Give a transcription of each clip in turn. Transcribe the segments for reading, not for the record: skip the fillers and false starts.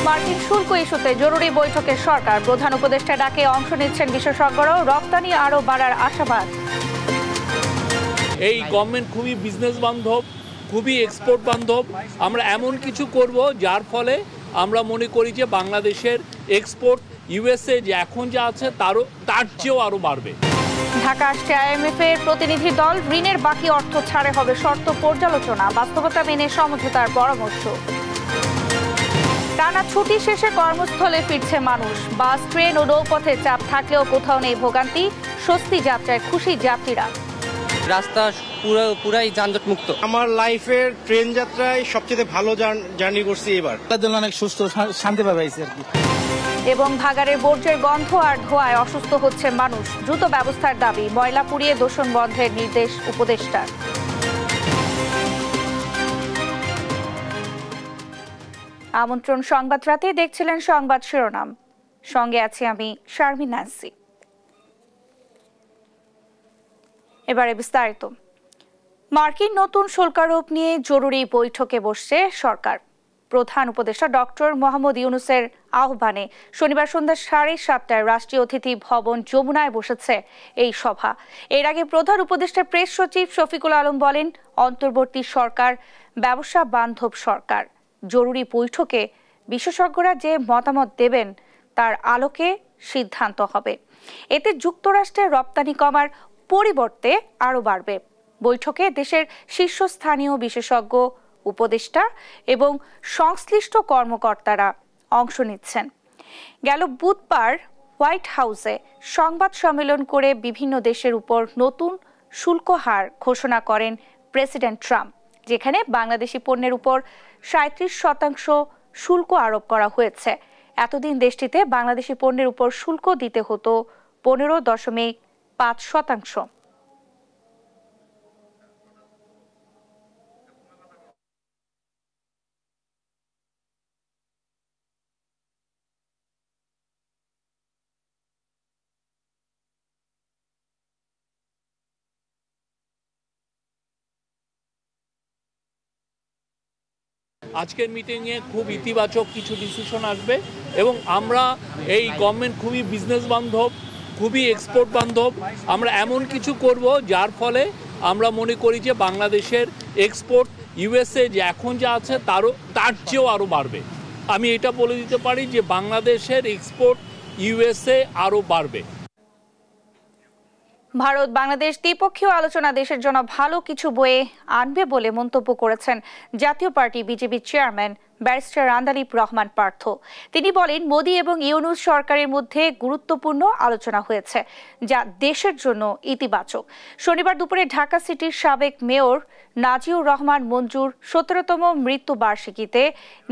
মার্কিন শুল্ক ইস্যুতে জরুরি বৈঠকে সরকার, প্রধান উপদেষ্টা ডাকে অংশ নিচ্ছেন বিশেষজ্ঞরাও, রপ্তানি আরও বাড়ার আশাবাদ। এই গভর্নমেন্ট খুবই বিজনেস বান্ধব, খুবই এক্সপোর্ট বান্ধব। আমরা এমন কিছু করব যার ফলে আমরা মনে করি যে বাংলাদেশের এক্সপোর্ট ইউএসএ যে এখন যা আছে তার চেয়েও আরও বাড়বে। ঢাকা আসছে IMF এর প্রতিনিধি দল, ঋণের বাকি অর্থ ছাড়ে হবে শর্ত পর্যালোচনা, বাস্তবতা মেনে সমঝোতার পরামর্শ। টানা ছুটি শেষে কর্মস্থলে ফিরছে মানুষ, বাস, ট্রেন ও নৌপথে চাপ থাকলেও কোথাও নেই ভোগান্তি, স্বস্তি যাত্রায় খুশি যাত্রীরা। রাস্তা পুরাই যানজট মুক্ত। আমার লাইফের ট্রেন যাত্রায় সবচেয়ে ভালো জার্নি করছি এবার। অনেক সুস্থ শান্তি পাইছি আর কি। এবং ভাগাড়ের বর্জ্যের গন্ধ আর ধোঁয়ায় অসুস্থ হচ্ছে মানুষ, দ্রুত ব্যবস্থার দাবি, ময়লা পুড়িয়ে দূষণ বন্ধের নির্দেশ উপদেষ্টার। আমন্ত্রণ সংবাদ রাতে, দেখছিলেন সংবাদ শিরোনাম, সঙ্গে আছি আমি শারমিন নাসি। এবারে বিস্তারিত। মার্কিন নতুন শুল্কারোপ নিয়ে জরুরি বৈঠকে বসছে সরকার। প্রধান উপদেষ্টা ডক্টর মোহাম্মদ ইউনূসের আহ্বানে শনিবার সন্ধ্যা 7:30টায় রাষ্ট্রীয় অতিথি ভবন যমুনায় বসেছে এই সভা। এর আগে প্রধান উপদেষ্টা প্রেস সচিব শফিকুল আলম বলেন, অন্তর্বর্তী সরকার ব্যবসা বান্ধব সরকার। জরুরি বৈঠকে বিশেষজ্ঞরা যে মতামত দেবেন তার আলোকে সিদ্ধান্ত হবে। এতে যুক্তরাষ্ট্রের রপ্তানি কমার পরিবর্তে আরও বাড়বে। বৈঠকে দেশের শীর্ষস্থানীয় বিশেষজ্ঞ, উপদেষ্টা এবং সংশ্লিষ্ট কর্মকর্তারা অংশ নিচ্ছেন। গেল বুধবার হোয়াইট হাউসে সংবাদ সম্মেলন করে বিভিন্ন দেশের উপর নতুন শুল্ক হার ঘোষণা করেন প্রেসিডেন্ট ট্রাম্প, যেখানে বাংলাদেশি পণ্যের উপর 37% শুল্ক আরোপ করা হয়েছে। এতদিন দেশটিতে বাংলাদেশি পণ্যের উপর শুল্ক দিতে হতো 15.5%। আজকের মিটিংয়ে খুব ইতিবাচক কিছু ডিসিশন আসবে এবং আমরা এই গভর্নমেন্ট খুবই বিজনেস বান্ধব, খুবই এক্সপোর্ট বান্ধব। আমরা এমন কিছু করব যার ফলে আমরা মনে করি যে বাংলাদেশের এক্সপোর্ট ইউএসএ যে এখন যা আছে তার চেয়েও আরও বাড়বে। আমি এটা বলে দিতে পারি যে বাংলাদেশের এক্সপোর্ট ইউএসএ আরও বাড়বে। ভারত বাংলাদেশ দ্বিপক্ষীয় আলোচনা দেশের জন্য ভালো কিছু বয়ে আনবে বলে মন্তব্য করেছেন জাতীয় party BJP chairman barrister Andalib Rahman Partha. তিনি বলেন, মোদি এবং ইউনূস সরকারের মধ্যে গুরুত্বপূর্ণ আলোচনা হয়েছে, যা দেশের জন্য ইতিবাচক। শনিবার দুপুরে ঢাকা সিটির সাবেক মেয়র নাজিউর রহমান মঞ্জুর 17তম মৃত্যুবার্ষিকীতে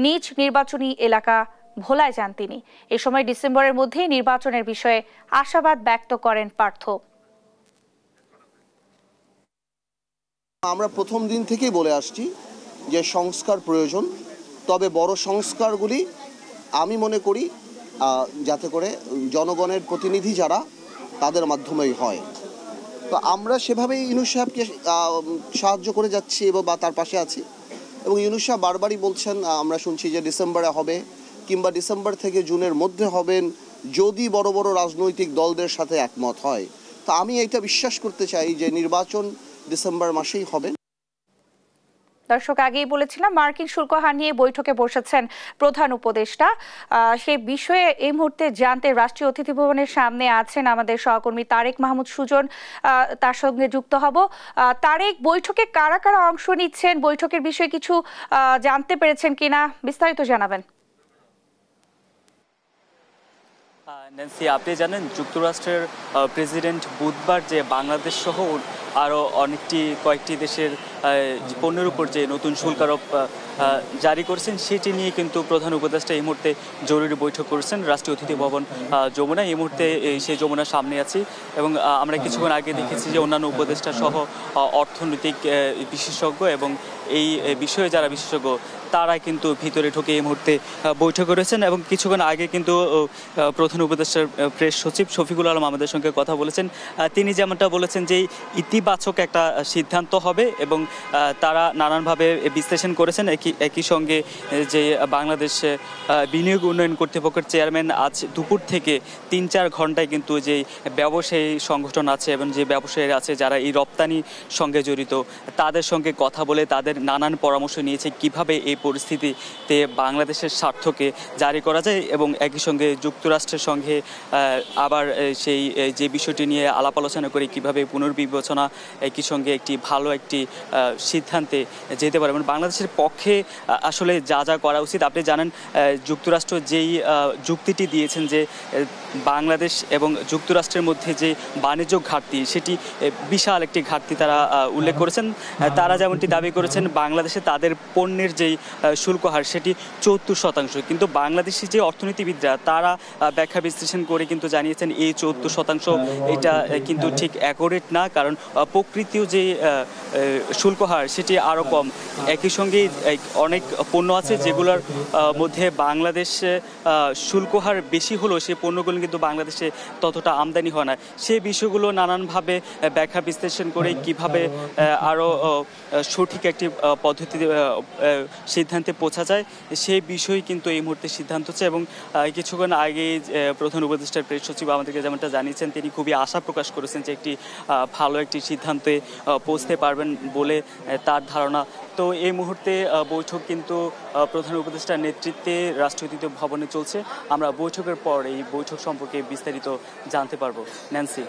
নিজ নির্বাচনী এলাকা ভোলায় যান তিনি। এ সময় ডিসেম্বরের মধ্যে নির্বাচনের বিষয়ে আশাবাদ ব্যক্ত করেন পার্থ। আমরা প্রথম দিন থেকেই বলে আসছি যে সংস্কার প্রয়োজন, তবে বড় সংস্কারগুলি আমি মনে করি যাতে করে জনগণের প্রতিনিধি যারা তাদের মাধ্যমেই হয়। তো আমরা সেভাবেই ইউনূস সাহেবকে সাহায্য করে যাচ্ছি এবং বা তার পাশে আছি। এবং ইউনূস সাহেব বারবারই বলছেন, আমরা শুনছি যে ডিসেম্বরে হবে কিংবা ডিসেম্বর থেকে জুনের মধ্যে হবেন যদি বড় বড় রাজনৈতিক দলদের সাথে একমত হয়। তো আমি এটা বিশ্বাস করতে চাই যে নির্বাচন ডিসেম্বর মাসেই হবে। দর্শক, আগেই বলেছিলাম মার্কিন শুল্ক হার নিয়ে বৈঠকে বসেছেন প্রধান উপদেষ্টা। সেই বিষয়ে এই মুহূর্তে জানতে রাষ্ট্রীয় অতিথি ভবনের সামনে আছেন আমাদের সহকর্মী তারেক মাহমুদ সুজন, তার সঙ্গে যুক্ত হব। তারেক, বৈঠকে কারা কারা অংশ নিচ্ছেন, বৈঠকের বিষয়ে কিছু জানতে পেরেছেন কিনা, বিস্তারিত জানাবেন। ন্যান্সি, আপনি জানেন যুক্তরাষ্ট্রের প্রেসিডেন্ট বুধবার যে বাংলাদেশ সহ আরও কয়েকটি দেশের পণ্যের উপর যে নতুন শুল্ক আরোপ জারি করেছেন সেটি নিয়ে কিন্তু প্রধান উপদেষ্টা এই মুহূর্তে জরুরি বৈঠক করেছেন রাষ্ট্রীয় অতিথি ভবন যমুনা। এই মুহূর্তে সেই যমুনার সামনে আছি এবং আমরা কিছুক্ষণ আগে দেখেছি যে অন্যান্য উপদেষ্টা সহ অর্থনৈতিক বিশেষজ্ঞ এবং এই বিষয়ে যারা বিশেষজ্ঞ তারা কিন্তু ভিতরে ঢুকে এই মুহূর্তে বৈঠক করেছেন। এবং কিছুক্ষণ আগে কিন্তু প্রধান উপদেষ্টার প্রেস সচিব শফিকুল আলম আমাদের সঙ্গে কথা বলেছেন। তিনি যেমনটা বলেছেন যে ইতিবাচক একটা সিদ্ধান্ত হবে এবং তারা নানানভাবে বিশ্লেষণ করেছেন। একই সঙ্গে যে বাংলাদেশ বিনিয়োগ উন্নয়ন কর্তৃপক্ষের চেয়ারম্যান আজ দুপুর থেকে ৩-৪ ঘন্টায় কিন্তু যে ব্যবসায়ী সংগঠন আছে এবং যে ব্যবসায়ী আছে যারা এই রপ্তানি সঙ্গে জড়িত তাদের সঙ্গে কথা বলে তাদের নানান পরামর্শ নিয়েছে কিভাবে এই পরিস্থিতিতে বাংলাদেশের স্বার্থকে জারি করা যায় এবং একই সঙ্গে যুক্তরাষ্ট্রের সঙ্গে আবার সেই যে বিষয়টি নিয়ে আলাপ আলোচনা করে কিভাবে পুনর্বিবেচনা একই সঙ্গে একটি ভালো একটি সিদ্ধান্তে যেতে পারে। মানে বাংলাদেশের পক্ষে আসলে যা যা করা উচিত, আপনি জানেন যুক্তরাষ্ট্র যেই যুক্তিটি দিয়েছেন যে বাংলাদেশ এবং যুক্তরাষ্ট্রের মধ্যে যে বাণিজ্য ঘাটতি সেটি বিশাল একটি ঘাটতি তারা উল্লেখ করেছেন। তারা যেমনটি দাবি করেছেন বাংলাদেশে তাদের পণ্যের যেই শুল্ক হার সেটি ৭৪%, কিন্তু বাংলাদেশি যে অর্থনীতিবিদরা তারা ব্যাখ্যা বিশ্লেষণ করে কিন্তু জানিয়েছেন এই ৭৪% এটা কিন্তু ঠিক অ্যাকুরেট না, কারণ প্রকৃতিও যে শুল্ক হার সেটি আরও কম। একই সঙ্গে অনেক পণ্য আছে যেগুলোর মধ্যে বাংলাদেশে শুল্ক হার বেশি হলেও সেই পণ্যগুলো কিন্তু বাংলাদেশে ততটা আমদানি হয় না। সেই বিষয়গুলো নানানভাবে ব্যাখ্যা বিশ্লেষণ করে কিভাবে আরও সঠিক একটি পদ্ধতিতে সিদ্ধান্তে পৌঁছা যায় সেই বিষয় কিন্তু এই মুহূর্তে সিদ্ধান্ত হচ্ছে। এবং কিছুক্ষণ আগেই প্রধান উপদেষ্টার প্রেস সচিব আমাদেরকে যেমনটা জানিয়েছেন তিনি খুবই আশা প্রকাশ করেছেন যে একটি ভালো একটি সিদ্ধান্তে পৌঁছতে পারবেন বলে তার ধারণা। তো এই মুহূর্তে বৈঠক কিন্তু প্রধান উপদেষ্টার নেতৃত্বে রাষ্ট্রীয় অতিথি ভবনে চলছে। আমরা বৈঠকের পর এই বৈঠক সম্পর্কে বিস্তারিত জানতে পারবো। ন্যান্সি।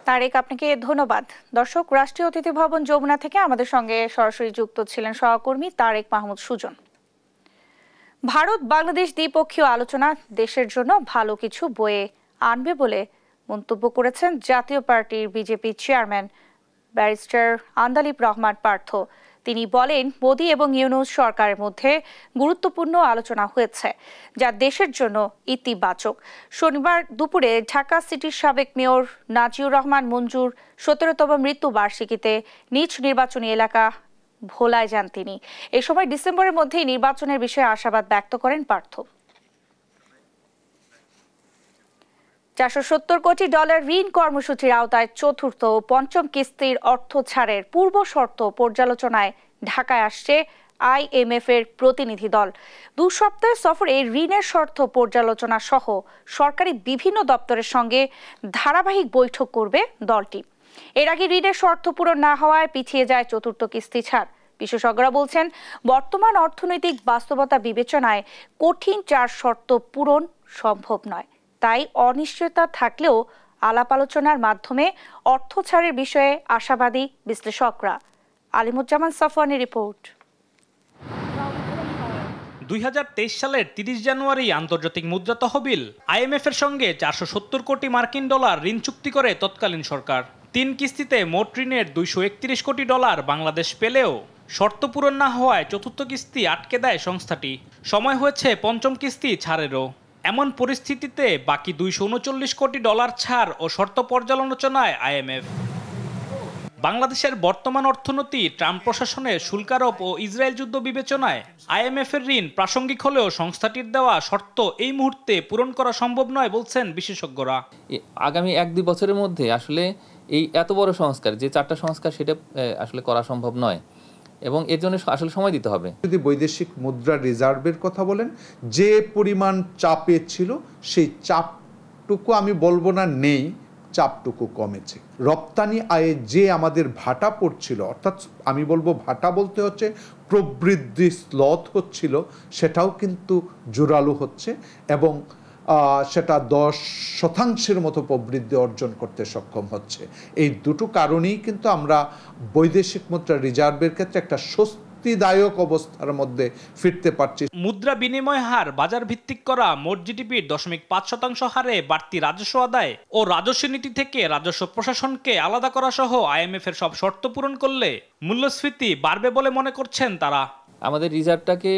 তারেক, আপনাকে ধন্যবাদ। দর্শক, রাষ্ট্রীয় অতিথি ভবন যমুনা থেকে আমাদের সঙ্গে সরাসরি যুক্ত ছিলেন সহকর্মী তারেক মাহমুদ সুজন। ভারত বাংলাদেশ দ্বিপক্ষীয় আলোচনা দেশের জন্য ভালো কিছু বয়ে আনবে বলে মন্তব্য করেছেন জাতীয় পার্টির BJP chairman barrister Andalib Rahman Partha. তিনি বলেন মোদি এবং ইউনূস সরকারের মধ্যে গুরুত্বপূর্ণ আলোচনা হয়েছে যা দেশের জন্য ইতিবাচক। শনিবার দুপুরে ঢাকা সিটির সাবেক মেয়র নাজিউর রহমান মঞ্জুর ১৭তম মৃত্যুবার্ষিকীতে নিজ নির্বাচনী এলাকা ভোলায় যান তিনি। এ সময় ডিসেম্বরের মধ্যেই নির্বাচনের বিষয়ে আশাবাদ ব্যক্ত করেন পার্থ। $৪৭০ কোটি ঋণ কর্মসূচির আওতায় চতুর্থ ও পঞ্চম কিস্তির অর্থ ছাড়ের পূর্ব শর্ত পর্যালোচনায় ঢাকায় আসছে IMF এর প্রতিনিধি দল। ২ সপ্তাহের সফরে ঋণের শর্ত পর্যালোচনা সহ সরকারি বিভিন্ন দপ্তরের সঙ্গে ধারাবাহিক বৈঠক করবে দলটি। এর আগে ঋণের শর্ত পূরণ না হওয়ায় পিছিয়ে যায় চতুর্থ কিস্তি ছাড়। বিশেষজ্ঞরা বলছেন বর্তমান অর্থনৈতিক বাস্তবতা বিবেচনায় কঠিন ৪ শর্ত পূরণ সম্ভব নয়। তাই অনিশ্চয়তা থাকলেও আলাপ আলোচনার মাধ্যমে অর্থ ছাড়ের বিষয়ে আশাবাদী বিশ্লেষকরা। আলিমুজ্জামান সাফওয়ানের রিপোর্ট। ২০২৩ সালের ৩০ জানুয়ারি আন্তর্জাতিক মুদ্রা তহবিল IMF এর সঙ্গে $৪৭০ কোটি ঋণ চুক্তি করে তৎকালীন সরকার। ৩ কিস্তিতে মোট ঋণের $২৩১ কোটি বাংলাদেশ পেলেও শর্ত পূরণ না হওয়ায় চতুর্থ কিস্তি আটকে দেয় সংস্থাটি। সময় হয়েছে পঞ্চম কিস্তি ছাড়েরও। এমন পরিস্থিতিতে বাকি $২৩৯ কোটি ছাড় ও শর্ত পর্যালোচনায় IMF। বাংলাদেশের বর্তমান অর্থনীতি ট্রাম্প প্রশাসনের শুল্কারোপ ও ইসরায়েল যুদ্ধ বিবেচনায় IMF এর ঋণ প্রাসঙ্গিক হলেও সংস্থাটির দেওয়া শর্ত এই মুহূর্তে পূরণ করা সম্ভব নয় বলছেন বিশেষজ্ঞরা। আগামী ১-২ বছরের মধ্যে আসলে এই এত বড় সংস্কার যে 4টা সংস্কার সেটা আসলে করা সম্ভব নয় এবং এর জন্য আসলে সময় দিতে হবে। যদি বৈদেশিক মুদ্রা রিজার্ভের কথা বলেন, যে পরিমাণ চাপে ছিল সেই চাপটুকু আমি বলবো না নেই, চাপটুকু কমেছে। রপ্তানি আয়ে যে আমাদের ভাটা পড়ছিল, অর্থাৎ আমি বলবো ভাটা বলতে হচ্ছে প্রবৃদ্ধি স্লথ হচ্ছিল, সেটাও কিন্তু জোরালো হচ্ছে এবং সেটা 10% মতো প্রবৃদ্ধি অর্জন করতে সক্ষম হচ্ছে। এই দুটো কারণেই কিন্তু আমরা বৈদেশিক মুদ্রা রিজার্ভের ক্ষেত্রে একটা স্বস্তিদায়ক অবস্থার মধ্যে ফিরতে পারছি। মুদ্রা বিনিময় হার বাজার ভিত্তিক করা মোট জিডিপির 0.5% হারে বাড়তি রাজস্ব আদায় ও রাজস্ব নীতি থেকে রাজস্ব প্রশাসনকে আলাদা করা সহ IMF এর সব শর্ত পূরণ করলে মূল্যস্ফীতি বাড়বে বলে মনে করছেন তারা। আমাদের রিজার্ভটাকে,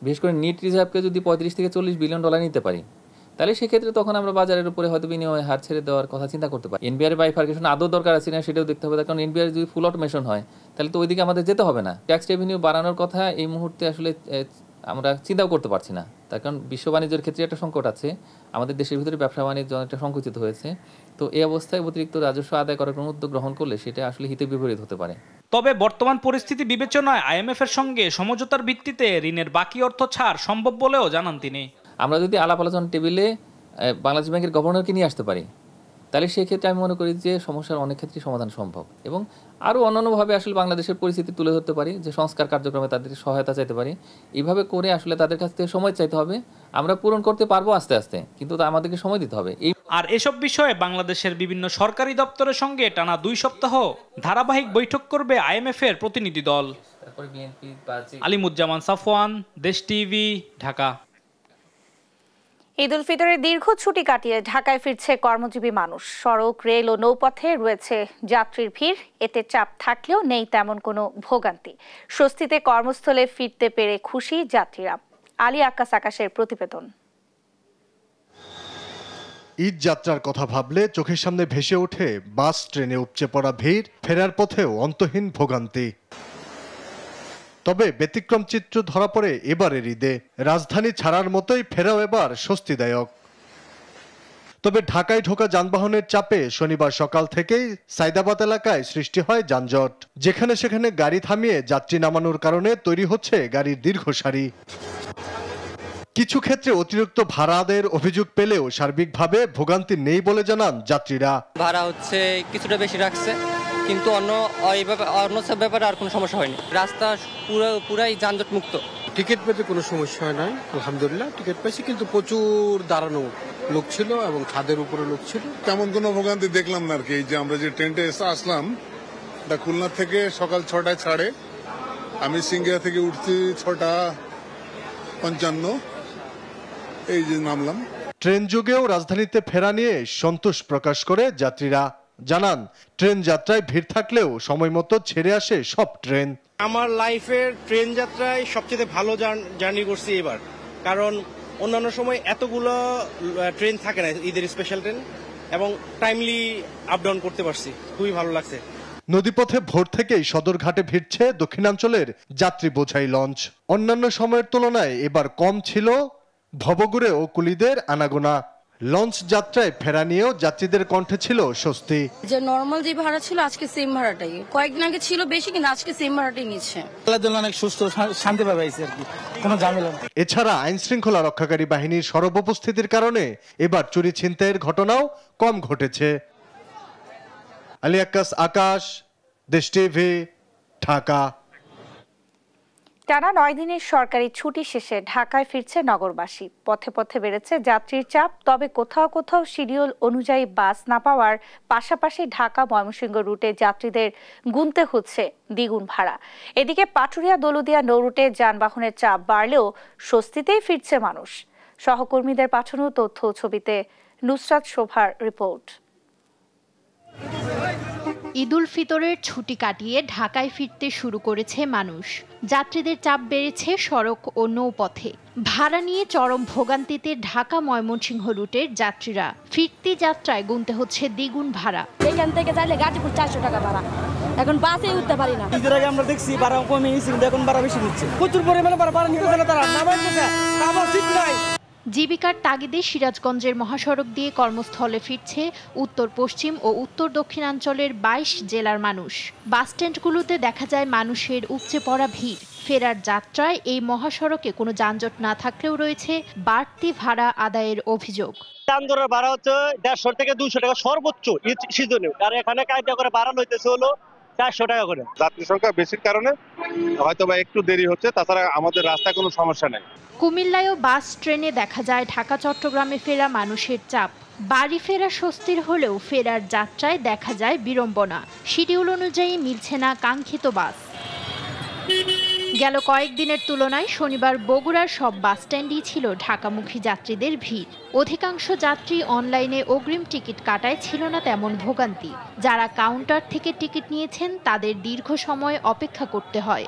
বিশেষ করে নিট রিজার্ভকে যদি 35 থেকে $40 বিলিয়ন নিতে পারি, তাহলে সেক্ষেত্রে তখন আমরা বাজারের উপরে হয়তো বিনিময় হার ছেড়ে দেওয়ার কথা চিন্তা করতে পারি। NBR বাইফার্কেশন আদৌ দরকার আছে না সেটাও দেখতে হবে, কারণ NBR যদি ফুল অটোমেশন হয় তাহলে তো ওইদিকে আমাদের যেতে হবে না। ট্যাক্স রেভিনিউ বাড়ানোর কথা এই মুহূর্তে আসলে আমরা চিন্তাও করতে পারছি না, তার কারণ বিশ্ব বাণিজ্যের ক্ষেত্রে একটা সংকট আছে, আমাদের দেশের ভিতরে ব্যবসা বাণিজ্য অনেকটা সংকুচিত হয়েছে। তো এই অবস্থায় অতিরিক্ত রাজস্ব আদায় করার কোনো উদ্যোগ গ্রহণ করলে সেটা আসলে হিতে বিপরীত হতে পারে। তবে বর্তমান পরিস্থিতি বিবেচনায় আইএমএফ এর সঙ্গে সমঝোতার ভিত্তিতে ঋণের বাকি অর্থ ছাড় সম্ভব বলেও জানান তিনি। আমরা যদি আলাপ আলোচনা টেবিলে বাংলাদেশ ব্যাংকের গভর্নরকে নিয়ে আসতে পারি, তাহলে সেক্ষেত্রে আমি মনে করি যে সমস্যার অনেক ক্ষেত্রে সমাধান সম্ভব, এবং আরও অন্যান্যভাবে আসলে বাংলাদেশের পরিস্থিতি তুলে ধরতে পারি, যে সংস্কার কার্যক্রমে তাদের সহায়তা চাইতে পারি। এইভাবে করে আসলে তাদের কাছ থেকে সময় চাইতে হবে। আমরা পূরণ করতে পারবো আস্তে আস্তে, কিন্তু আমাদেরকে সময় দিতে হবে। আর এসব বিষয়ে বাংলাদেশের বিভিন্ন সরকারি দপ্তরের সঙ্গে টানা 2 সপ্তাহ ধারাবাহিক বৈঠক করবে আইএমএফ এর প্রতিনিধি দল। আলিমুজ্জামান সাফওয়ান, দেশ টিভি, ঢাকা। ঈদ উল ফিতরের দীর্ঘ ছুটি কাটিয়ে ঢাকায় ফিরছে কর্মজীবী মানুষ। সড়ক, রেল ও নৌপথে রয়েছে যাত্রীর ভিড়। এতে চাপ থাকলেও নেই তেমন কোনো ভোগান্তি। স্বস্তিতে কর্মস্থলে ফিরতে পেরে খুশি যাত্রীরা। আলী আক্কাস আকাশের প্রতিবেদন। ঈদ যাত্রার কথা ভাবলে চোখের সামনে ভেসে ওঠে বাস, ট্রেনে উপচে পড়া ভিড়, ফেরার পথেও অন্তহীন ভোগান্তি। তবে ব্যতিক্রম চিত্র ধরা পড়ে এবারের ঈদে। রাজধানী ছাড়ার মতোই ফেরাও এবার স্বস্তিদায়ক। তবে ঢাকায় ঢোকা যানবাহনের চাপে শনিবার সকাল থেকেই সাইদাবাদ এলাকায় সৃষ্টি হয় যানজট। যেখানে সেখানে গাড়ি থামিয়ে যাত্রী নামানোর কারণে তৈরি হচ্ছে গাড়ির দীর্ঘ সারি। কিছু ক্ষেত্রে অতিরিক্ত ভাড়া আদায়ের অভিযোগ পেলেও সার্বিকভাবে ভোগান্তি নেই বলে জানান যাত্রীরা। ভাড়া হচ্ছে কিছুটা বেশি রাখছে, কিন্তু অন্য সব ব্যাপারে আর কোনো সমস্যা হয়নি। রাস্তা পুরাই যানজট মুক্ত। টিকিট পেতে কোনো সমস্যা হয় নাই, আলহামদুলিল্লাহ টিকিট পেয়েছি, কিন্তু প্রচুর দাঁড়ানো লোক ছিল এবং ছাদের উপরে লোক ছিল। তেমন কোনো ভোগান্তি দেখলাম না আর কি। যে আমরা যে ট্রেনটা এসে আসলাম, এটা খুলনা থেকে সকাল 6টায় ছাড়ে। আমি সিঙ্গিয়া থেকে উঠছি 6:55, এই যে নামলাম। ট্রেন যুগেও রাজধানীতে ফেরা নিয়ে সন্তোষ প্রকাশ করে যাত্রীরা। জানান, ট্রেন যাত্রায় ভিড় থাকলেও সময় মতো ছেড়ে আসে সব ট্রেন। আমার লাইফের ট্রেন যাত্রায় সবচেয়ে ভালো জার্নি করছি এবার, কারণ অন্যান্য সময় এতগুলো ট্রেন থাকে না, ঈদের স্পেশাল ট্রেন, এবং টাইমলি আপ ডাউন করতে পারছি। খুবই ভালো লাগছে। নদীপথে ভোর থেকেই সদরঘাটে ভিড়ছে দক্ষিণাঞ্চলের যাত্রী বোঝাই লঞ্চ। অন্যান্য সময়ের তুলনায় এবার কম ছিল ভবঘুরে ও কুলিদের আনাগোনা। লঞ্চ যাত্রায় ফেরা নিয়েও যাত্রীদের কণ্ঠে ছিল স্বস্তি। যে নরমাল যে ভাড়া ছিল আজকে সেম ভাড়াটাই, কয়েকদিন আগে ছিল বেশি, কিন্তু আজকে সেম ভাড়াটাই নিচ্ছে। অনেক সুস্থ শান্তি পাবে আর কি, কোনো ঝামেলা নেই। এছাড়া আইন শৃঙ্খলা রক্ষাকারী বাহিনীর সরব উপস্থিতির কারণে এবার চুরি ছিনতাইয়ের ঘটনাও কম ঘটেছে। আলী আক্কাস আকাশ, দেশ টিভি, ঢাকা। টানা 9 দিনের সরকারি ছুটি শেষে ঢাকায় ফিরছে নগরবাসী। পথে পথে বেড়েছে যাত্রীর চাপ। তবে কোথাও কোথাও শিডিউল অনুযায়ী বাস না পাওয়ার পাশাপাশি ঢাকা ময়মনসিংহ রুটে যাত্রীদের গুনতে হচ্ছে দ্বিগুণ ভাড়া। এদিকে পাটুরিয়া দৌলতদিয়া নৌ রুটে যানবাহনের চাপ বাড়লেও স্বস্তিতেই ফিরছে মানুষ। সহকর্মীদের পাঠানো তথ্য ছবিতে নুসরাত শোভার রিপোর্ট। ঈদ উল ফিতরের ছুটি কাটিয়ে ঢাকায় ফিরতে শুরু করেছে মানুষ। যাত্রীদের চাপ বেড়েছে সড়ক ও নৌপথে। ভাড়া নিয়ে চরম ভোগান্তিতে ঢাকা ময়মনসিংহ রুটের যাত্রীরা। ফিরতি যাত্রায় গুনতে হচ্ছে দ্বিগুণ ভাড়া। এখান থেকে যাইলে গাজীপুর 400 টাকা ভাড়া, এখন বাসে উঠতে পারি না। ঈদের আগে আমরা দেখছি ভাড়া কমে নিচ্ছে, এখন ভাড়া বেশি নিচ্ছে। প্রচুর পরিমাণে ভাড়া নিতেছে না, তারা নামাইতেছে, আমার ঠিক নাই। জীবিকার তাগিদে সিরাজগঞ্জের মহাসড়ক দিয়ে কর্মস্থলে ফিরছে উত্তর পশ্চিম ও উত্তর দক্ষিণাঞ্চলের 22 জেলার মানুষ। বাসস্ট্যান্ডগুলোতে দেখা যায় মানুষের উপচে পড়া ভিড়। ফেরার যাত্রায় এই মহাসড়কে কোনো যানজট না থাকলেও রয়েছে বাড়তি ভাড়া আদায়ের অভিযোগ। যানজটের ভাড়া হচ্ছে 150 থেকে 200 টাকা সর্বোচ্চ সিজনে, আর এখানে কায়দা করে ভাড়া লইতেছে হলো 400 টাকা করে। যাত্রী সংখ্যা বেশির কারণে হয়তো বা একটু দেরি হচ্ছে, তাছাড়া আমাদের রাস্তায় কোনো সমস্যা নেই। কুমিল্লায়ও বাস, ট্রেনে দেখা যায় ঢাকা চট্টগ্রামে ফেরা মানুষের চাপ। বাড়ি ফেরা স্বস্তির হলেও ফেরার যাত্রায় দেখা যায় বিড়ম্বনা। শিডিউল অনুযায়ী মিলছে না কাঙ্ক্ষিত বাস। গেল কয়েকদিনের তুলনায় শনিবার বগুড়ার সব বাসস্ট্যান্ডই ছিল ঢাকামুখী যাত্রীদের ভিড়। অধিকাংশ যাত্রী অনলাইনে অগ্রিম টিকিট কাটায় ছিল না তেমন ভোগান্তি। যারা কাউন্টার থেকে টিকিট নিয়েছেন তাদের দীর্ঘ সময় অপেক্ষা করতে হয়।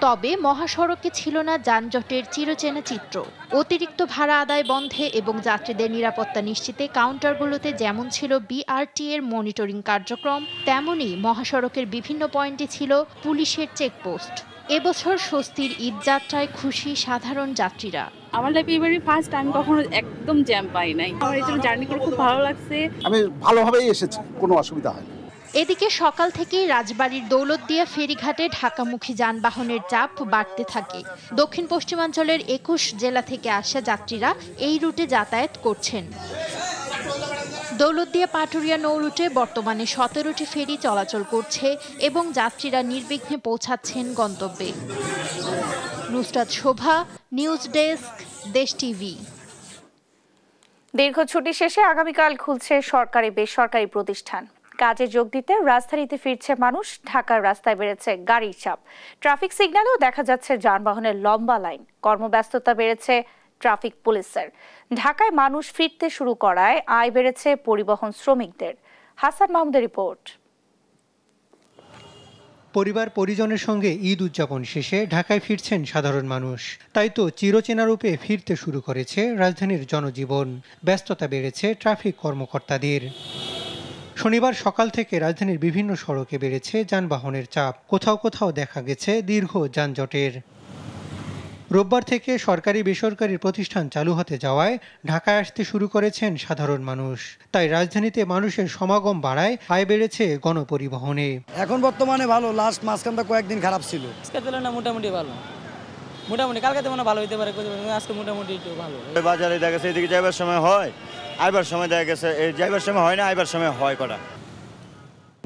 তবে মহাসড়কে ছিল না যানজটের চিরচেনা চিত্র। অতিরিক্ত ভাড়া আদায় বন্ধে এবং যাত্রীদের নিরাপত্তা নিশ্চিতে কাউন্টারগুলোতে যেমন ছিল বিআরটি এর মনিটরিং কার্যক্রম, তেমনি মহাসড়কের বিভিন্ন পয়েন্টে ছিল পুলিশের চেকপোস্ট। এবছর স্বস্তির ঈদ যাত্রায় খুশি সাধারণ যাত্রীরা। আমার লাইফে এবারই ফার্স্ট, আমি কখনো একদম জ্যাম পাই নাই। আমার এই জন্য জার্নি করে খুব ভালো লাগছে। আমি ভালোভাবেই এসেছি, কোনো অসুবিধা হয়নি। এদিকে সকাল থেকেই রাজবাড়ীর দৌলতদিয়া ফেরিঘাটে ঢাকামুখী যানবাহনের চাপ বাড়তে থাকে। দক্ষিণ পশ্চিমাঞ্চলের 21 জেলা থেকে আসা যাত্রীরা এই রুটে যাতায়াত করছেন। দৌলতদিয়া পাটুরিয়া নৌ রুটে বর্তমানে 17টি ফেরি চলাচল করছে এবং যাত্রীরা নির্বিঘ্নে পৌঁছাচ্ছেন গন্তব্যে। নুসরাত শোভা, নিউজ ডেস্ক, দেশ টিভি। দীর্ঘ ছুটি শেষে আগামীকাল খুলছে সরকারি বেসরকারি প্রতিষ্ঠান। কাজে যোগ দিতে রাজধানীতে ফিরছে মানুষ। ঢাকার রাস্তায় বেড়েছে গাড়ির চাপ। ট্রাফিক সিগন্যালেও দেখা যাচ্ছে যানবাহনের লম্বা লাইন। কর্মব্যস্ততা বেড়েছে ট্রাফিক পুলিশের। ঢাকায় মানুষ ফিরতে শুরু করায় আয় বেড়েছে পরিবহন শ্রমিকদের। হাসান মাহমুদের রিপোর্ট। পরিবার পরিজনের সঙ্গে ঈদ উদযাপন শেষে ঢাকায় ফিরছেন সাধারণ মানুষ। তাই তো চিরচেনা রূপে ফিরতে শুরু করেছে রাজধানীর জনজীবন। ব্যস্ততা বেড়েছে ট্রাফিক কর্মকর্তাদের। শনিবার সকাল থেকে রাজধানীর বিভিন্ন সড়কে বেড়েছে যানবাহনের চাপ। কোথাও কোথাও দেখা গেছে দীর্ঘ যানজটের। রোববার থেকে সরকারি বেসরকারি প্রতিষ্ঠান চালু হতে যাওয়ায় ঢাকায় আসতে শুরু করেছেন সাধারণ মানুষ। তাই রাজধানীতে মানুষের সমাগম বাড়ায় আয় বেড়েছে গণপরিবহনে। এখন বর্তমানে ভালো, লাস্ট মাঝখানটা কয়েকদিন খারাপ ছিল। মোটামুটি ভালো, মোটামুটি কালকে মনে ভালো হইতে পারে, আজকে মোটামুটি একটু ভালো। বাজারে দেখা গেছে এদিকে যাইবার সময় হয়, আইবার সময় দেখা গেছে যাইবার সময় হয় না, আইবার সময় হয় কটা।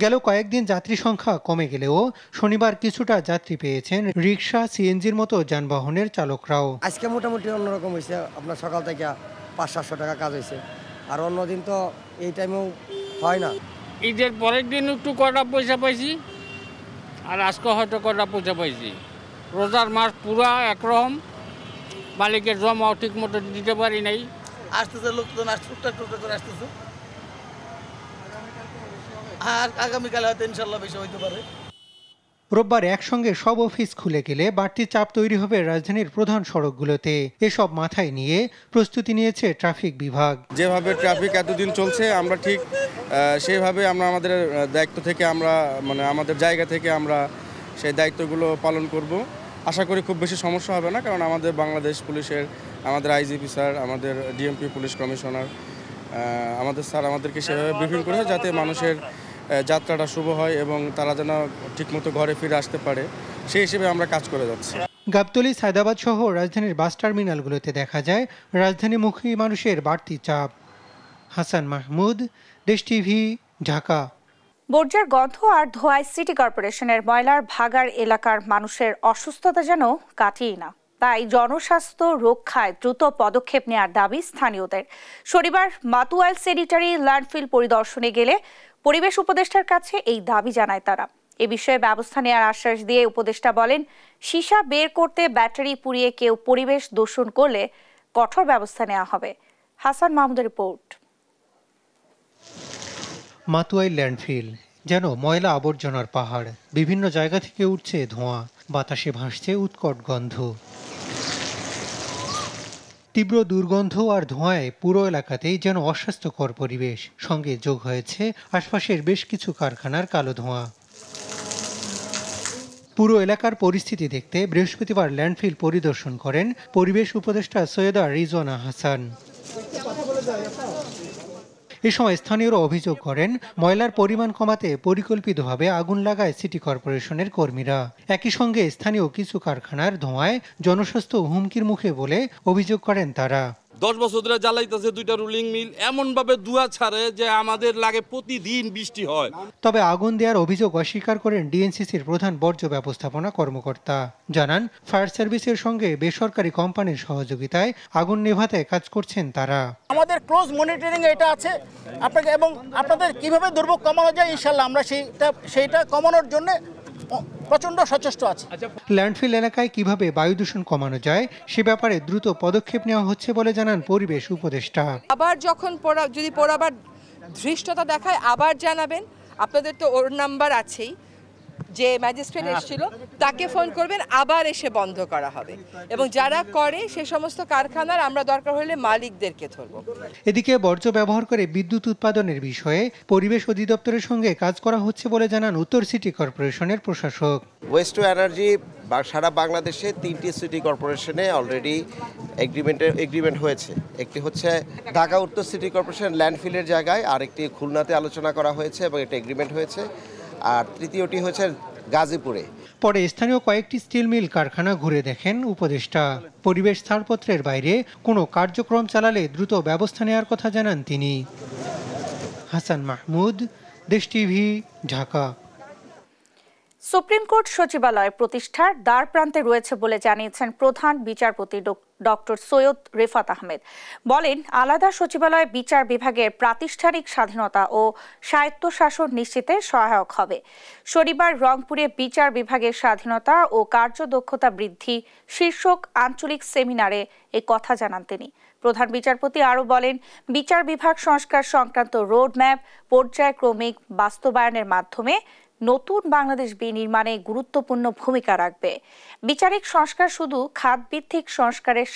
গেল কয়েকদিন যাত্রী সংখ্যা কমে গেলেও শনিবার কিছুটা যাত্রী পেয়েছেন রিক্সা, সিএনজির মতো যানবাহনের চালকরাও। আজকে মোটামুটি অন্যরকম হয়েছে, আপনার সকাল থেকে 500-700 টাকা কাজ হয়েছে। আর অন্যদিন তো এই টাইমেও হয় না। ঈদের পরের দিন একটু কটা পয়সা পাইছি, আর আজকে হয়তো কটা পয়সা পাইছি। রোজার মাস পুরা একরকম, মালিকের জমাও ঠিক মতো দিতে পারি নাই। আসতেছে লোকজন, টুকটাক করে আসতেছে। আর আগামীকাল হয়তো ইনশাল্লাহ বেশি হইতে পারে। রোববার একসঙ্গে সব অফিস খুলে গেলে বাড়তি চাপ তৈরি হবে রাজধানীর প্রধান সড়কগুলোতে। এসব মাথায় নিয়ে প্রস্তুতি নিয়েছে ট্রাফিক বিভাগ। যেভাবে ট্রাফিক এতদিন চলছে, আমরা ঠিক সেইভাবে আমরা আমাদের দায়িত্ব থেকে আমাদের জায়গা থেকে আমরা সেই দায়িত্বগুলো পালন করব। আশা করি খুব বেশি সমস্যা হবে না, কারণ আমাদের বাংলাদেশ পুলিশের, আমাদের আইজিপি স্যার, আমাদের ডিএমপি পুলিশ কমিশনার, আমাদের স্যার আমাদেরকে সেভাবে ব্রিফিং করে যাতে মানুষের যাত্রাটা শুভ হয় এবং তারা যেন ঠিকমতো ঘরে ফিরে আসতে পারে, সেই হিসেবে আমরা কাজ করে যাচ্ছি। গাবতলী, সায়দাবাদ সহ রাজধানীর বাস টার্মিনালগুলোতে দেখা যায় রাজধানীমুখী মানুষের বাড়তি চাপ। হাসান মাহমুদ, দেশ টিভি, ঢাকা। বর্জ্যের গন্ধ আর ধোঁয়ায় সিটি কর্পোরেশনের ময়লার ভাগাড় এলাকার মানুষের অসুস্থতা যেন কাটিয়ে না। তাই জনস্বাস্থ্য রক্ষায় দ্রুত পদক্ষেপ নেওয়ার দাবি স্থানীয়দের। শনিবার মাতুয়াইল স্যানিটারি ল্যান্ডফিল পরিদর্শনে গেলে পরিবেশ উপদেষ্টার কাছে এই দাবি জানায় তারা। এ বিষয়ে ব্যবস্থা নেওয়ার আশ্বাস দিয়ে উপদেষ্টা বলেন, সীসা বের করতে ব্যাটারি পুড়িয়ে কেউ পরিবেশ দূষণ করলে কঠোর ব্যবস্থা নেওয়া হবে। হাসান মাহমুদের রিপোর্ট। মাতুয়াইল ল্যান্ডফিল যেন ময়লা আবর্জনার পাহাড়। বিভিন্ন জায়গা থেকে উঠছে ধোঁয়া, বাতাসে ভাসছে উৎকট গন্ধ। তীব্র দুর্গন্ধ আর ধোঁয়ায় পুরো এলাকাতেই যেন অস্বাস্থ্যকর পরিবেশ। সঙ্গে যোগ হয়েছে আশপাশের বেশ কিছু কারখানার কালো ধোঁয়া। পুরো এলাকার পরিস্থিতি দেখতে বৃহস্পতিবার ল্যান্ডফিল পরিদর্শন করেন পরিবেশ উপদেষ্টা সৈয়দা রিজওয়ানা হাসান। এ সময় স্থানীয়রা অভিযোগ করেন, ময়লার পরিমাণ কমাতে পরিকল্পিতভাবে আগুন লাগায় সিটি কর্পোরেশনের কর্মীরা। একই সঙ্গে স্থানীয় কিছু কারখানার ধোঁয়ায় জনস্বাস্থ্য হুমকির মুখে বলে অভিযোগ করেন তারা। 10 বছর ধরে জ্বালাইতেছে 2টা রুলিং মিল, এমন ভাবে ধোঁয়া ছাড়ে যে আমাদের লাগে প্রতিদিন বৃষ্টি হয়। তবে আগুন দেওয়ার অভিযোগ অস্বীকার করেন ডিএনসিসির প্রধান বর্জ্য ব্যবস্থাপনা কর্মকর্তা। জানান, ফায়ার সার্ভিসের সঙ্গে বেসরকারি কোম্পানির সহযোগিতায় আগুন নেভাতে কাজ করছেন তারা। আমাদের ক্লোজ মনিটরিং এটা আছে আপনাকে, এবং আপনাদের কিভাবে দুর্ভোগ কমানো যায় ইনশাআল্লাহ আমরা সেইটা কমানোর জন্য প্রচন্ড সচেষ্ট আছে। ল্যান্ডফিল এলাকায় কিভাবে বায়ু দূষণ কমানো যায় সে ব্যাপারে দ্রুত পদক্ষেপ নেওয়া হচ্ছে বলে জানান পরিবেশ উপদেষ্টা। আবার যখন যদি পোড়াবার ধৃষ্টতা দেখায় আবার জানাবেন, আপনাদের তো ওর নাম্বার আছেই। যে ম্যাজিস্ট্রেট এসেছিল তাকে ফোন করবেন, আবার এসে বন্ধ করা হবে। এবং যারা করে সে সমস্ত কারখানার আমরা দরকার হলে মালিকদেরকে ধরব। এদিকে বর্জ্য ব্যবহার করে বিদ্যুৎ উৎপাদনের বিষয়ে পরিবেশ অধিদপ্তরের সঙ্গে কাজ করা হচ্ছে বলে জানান উত্তর সিটি কর্পোরেশনের প্রশাসক। ওয়েস্ট টু এনার্জি সারা বাংলাদেশে 3টি সিটি কর্পোরেশনে অলরেডি এগ্রিমেন্ট হয়েছে। একটি হচ্ছে ঢাকা উত্তর সিটি কর্পোরেশন ল্যান্ডফিলের জায়গায়, আরেকটি খুলনাতে আলোচনা করা হয়েছে এবং একটা এগ্রিমেন্ট হয়েছে, আর তৃতীয়টি হচ্ছে গাজীপুরে। পরে স্থানীয় কয়েকটি স্টিল মিল কারখানা ঘুরে দেখেন উপদেষ্টা। পরিবেশ ছাড়পত্রের বাইরে কোনো কার্যক্রম চালালে দ্রুত ব্যবস্থা নেওয়ার কথা জানান তিনি। হাসান মাহমুদ, দেশ টিভি, ঢাকা। সুপ্রিম কোর্ট সচিবালয় প্রতিষ্ঠার দ্বার প্রান্তে রয়েছে বলে জানিয়েছেন প্রধান বিচারপতি ডক্টর সৈয়দ রেফাত আহমেদ। বলেন, আলাদা সচিবালয় বিচার বিভাগের প্রাতিষ্ঠানিক স্বাধীনতা ও স্বায়ত্তশাসন নিশ্চিতে সহায়ক হবে। শনিবার রংপুরে বিচার বিভাগের স্বাধীনতা ও কার্যদক্ষতা বৃদ্ধি শীর্ষক আঞ্চলিক সেমিনারে এ কথা জানান তিনি। প্রধান বিচারপতি আরও বলেন, বিচার বিভাগ সংস্কার সংক্রান্ত রোডম্যাপ পর্যায়ক্রমিক বাস্তবায়নের মাধ্যমে নতুন বাংলাদেশ বিনির্মাণে গুরুত্বপূর্ণ ভূমিকা রাখবে। বিচারিক সংস্কার শুধু খাতভিত্তিক সংস্কারের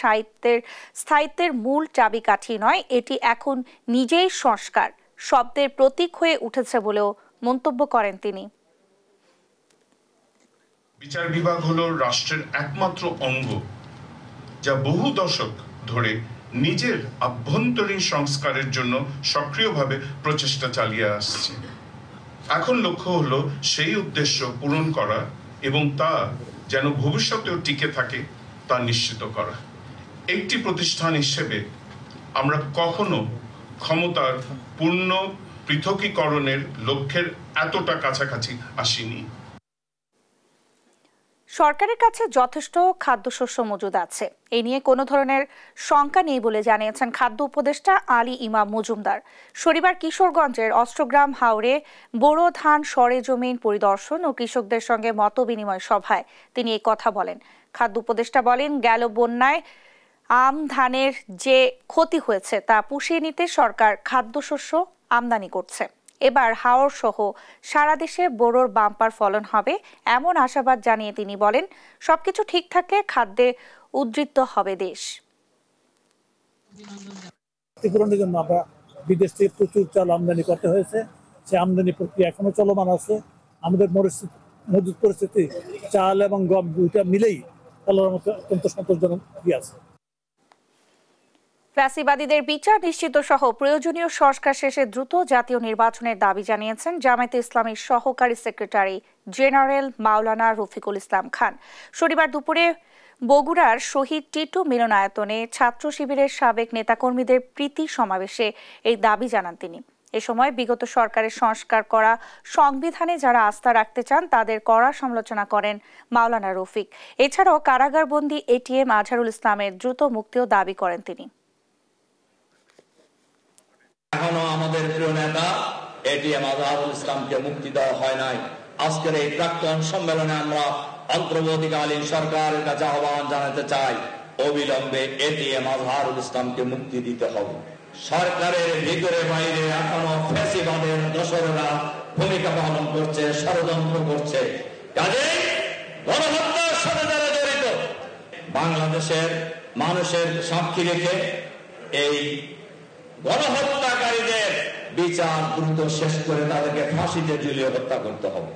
স্থায়িত্বের মূল চাবিকাঠি নয়, এটি এখন নিজেই সংস্কার শব্দের প্রতীক হয়ে উঠেছে বলেও মন্তব্য করেন তিনি। বিচার বিভাগ হলো রাষ্ট্রের একমাত্র অঙ্গ যা বহু দশক ধরে নিজের আভ্যন্তরীণ সংস্কারের জন্য সক্রিয়ভাবে প্রচেষ্টা চালিয়ে আসছে। এখন লক্ষ্য হলো সেই উদ্দেশ্য পূরণ করা এবং তা যেন ভবিষ্যতেও টিকে থাকে তা নিশ্চিত করা। একটি প্রতিষ্ঠান হিসেবে আমরা কখনো ক্ষমতার পূর্ণ পৃথকীকরণের লক্ষ্যের এতটা কাছাকাছি আসিনি। সরকারের কাছে যথেষ্ট খাদ্যশস্য মজুদ আছে, এ নিয়ে কোনো ধরনের শঙ্কা নেই বলে জানিয়েছেন খাদ্য উপদেষ্টা আলী ইমাম মজুমদার। শনিবার কিশোরগঞ্জের অষ্টগ্রাম হাওরে বোরো ধান সরেজমিন পরিদর্শন ও কৃষকদের সঙ্গে মতবিনিময় সভায় তিনি এই কথা বলেন। খাদ্য উপদেষ্টা বলেন, গেল বন্যায় আম ধানের যে ক্ষতি হয়েছে তা পুষিয়ে নিতে সরকার খাদ্যশস্য আমদানি করছে। এবার হাওর সহ সারা দেশে বোরোর বাম্পার ফলন হবে এমন আশাবাদ জানিয়ে তিনি বলেন, সবকিছু ঠিক থাকলে খাদ্যে উদ্বৃত্ত হবে দেশ। ক্ষতিপূরণের জন্য আমরা বিদেশ থেকে প্রচুর চাল আমদানি করতে হয়েছে, সে আমদানি প্রক্রিয়া এখনো চলমান আছে। আমাদের মজুদ পরিস্থিতি চাল এবং গম দুইটা মিলেই আল্লাহর মতো অত্যন্ত সন্তোষজনক আছে। ফ্যাসিবাদীদের বিচার নিশ্চিত সহ প্রয়োজনীয় সংস্কার শেষে দ্রুত জাতীয় নির্বাচনের দাবি জানিয়েছেন জামায়াতে ইসলামীর সহকারী সেক্রেটারি জেনারেল মাওলানা রফিকুল ইসলাম খান। শনিবার দুপুরে বগুড়ার শহীদ টিটু মিলনায়তনে ছাত্র শিবিরের সাবেক নেতাকর্মীদের প্রীতি সমাবেশে এই দাবি জানান তিনি। এ সময় বিগত সরকারের সংস্কার করা সংবিধানে যারা আস্থা রাখতে চান তাদের কড়া সমালোচনা করেন মাওলানা রফিক। এছাড়াও কারাগারবন্দী এটিএম আজহারুল ইসলামের দ্রুত মুক্তিও দাবি করেন তিনি। এখনো আমাদের প্রিয় নেতা এটিএম আজহারুল ইসলামকে মুক্তি দেওয়া হয় নাই। আজকের এই প্রাক্তন সম্মেলনে আমরা অন্তর্বর্তীকালীন সরকারের কাছে আহ্বান জানাতে চাই, অবিলম্বে এটিএম আজহারুল ইসলামকে মুক্তি দিতে হবে। সরকারের ভিতরে বাইরে এখনো ফ্যাসিবাদের দোসরেরা ভূমিকা পালন করছে, ষড়যন্ত্র করছে। কাজেই গণহত্যার সাথে যারা জড়িত, বাংলাদেশের মানুষের সাক্ষী রেখে এই গণহত্যাকারীদের বিচার দ্রুত শেষ করে তাদেরকে ফাঁসিতে ঝুলিয়ে হত্যা করতে হবে।